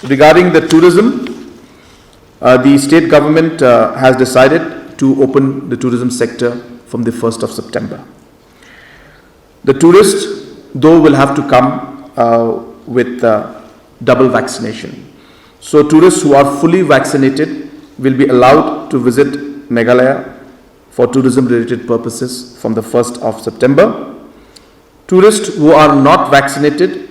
Regarding the tourism, the state government has decided to open the tourism sector from the 1st of September. The tourists, though, will have to come with double vaccination. So tourists who are fully vaccinated will be allowed to visit Meghalaya for tourism related purposes from the 1st of September. Tourists who are not vaccinated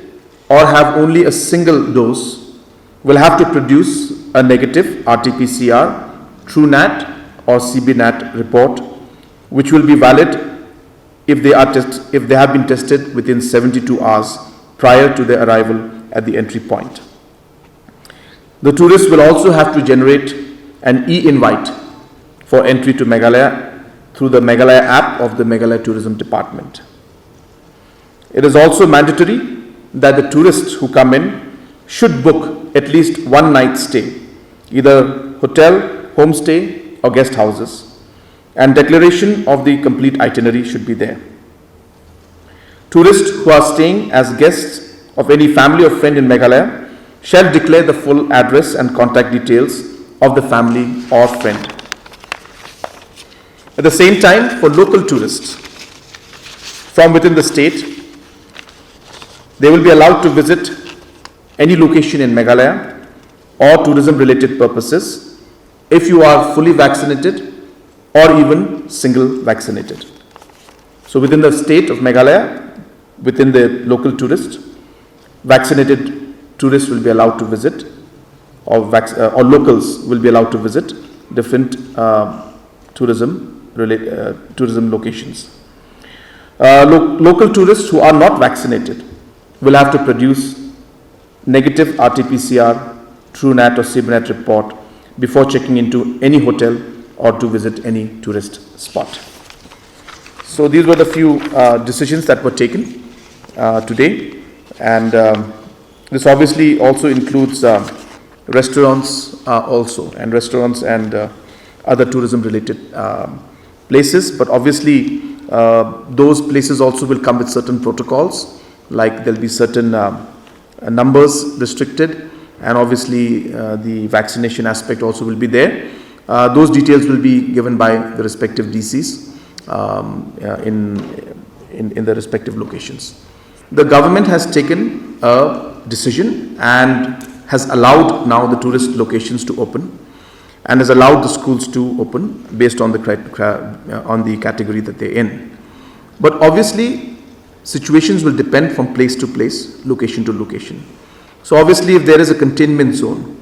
or have only a single dose will have to produce a negative RT-PCR, TrueNat or CBNat report, which will be valid if they have been tested within 72 hours prior to their arrival at the entry point. The tourists will also have to generate an e-invite for entry to Meghalaya through the Meghalaya app of the Meghalaya Tourism Department. It is also mandatory that the tourists who come in should book at least one night stay, either hotel, homestay or guest houses, and declaration of the complete itinerary should be there. Tourists who are staying as guests of any family or friend in Meghalaya shall declare the full address and contact details of the family or friend. At the same time, for local tourists from within the state, they will be allowed to visit any location in Meghalaya or tourism related purposes if you are fully vaccinated or even single vaccinated. So within the state of Meghalaya, within the local tourist, vaccinated tourists will be allowed to visit, or locals will be allowed to visit different tourism locations. Local tourists who are not vaccinated will have to produce negative RT-PCR, TrueNat or CBNat report before checking into any hotel or to visit any tourist spot. So these were the few decisions that were taken today, and this obviously also includes restaurants and other tourism related places, but obviously those places also will come with certain protocols, like there'll be certain numbers restricted, and obviously the vaccination aspect also will be there. Those details will be given by the respective DCs in the respective locations. The government has taken a decision and has allowed now the tourist locations to open, and has allowed the schools to open based on the category that they're in. But obviously situations will depend from place to place, location to location. So obviously if there is a containment zone,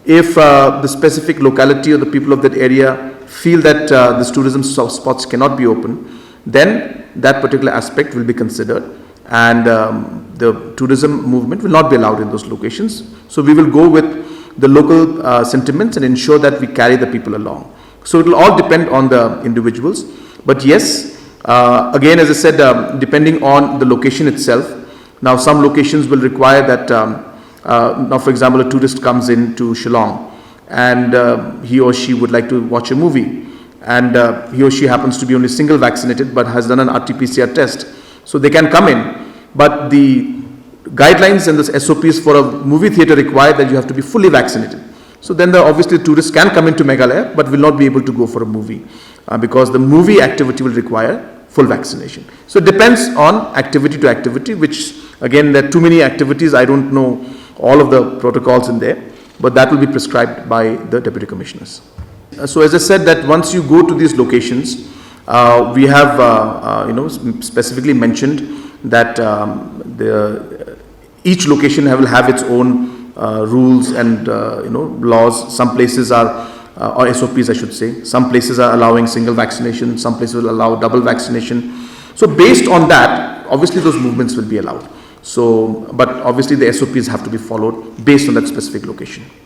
if the specific locality or the people of that area feel that this tourism spots cannot be open, then that particular aspect will be considered, and the tourism movement will not be allowed in those locations. So we will go with the local sentiments and ensure that we carry the people along. So it will all depend on the individuals. But yes, again, as I said, depending on the location itself. Now some locations will require that, now for example, a tourist comes into Shillong and he or she would like to watch a movie, and he or she happens to be only single vaccinated but has done an RT-PCR test. So they can come in, but the guidelines and the SOPs for a movie theatre require that you have to be fully vaccinated. So then obviously tourists can come into Meghalaya but will not be able to go for a movie because the movie activity will require full vaccination. So it depends on activity to activity, which again, there are too many activities. I don't know all of the protocols in there, but that will be prescribed by the deputy commissioners. So as I said, that once you go to these locations, we have specifically mentioned that each location will have its own rules and laws. Some places are or SOPs I should say. Some places are allowing single vaccination, some places will allow double vaccination. So based on that, obviously those movements will be allowed. So, but obviously the SOPs have to be followed based on that specific location.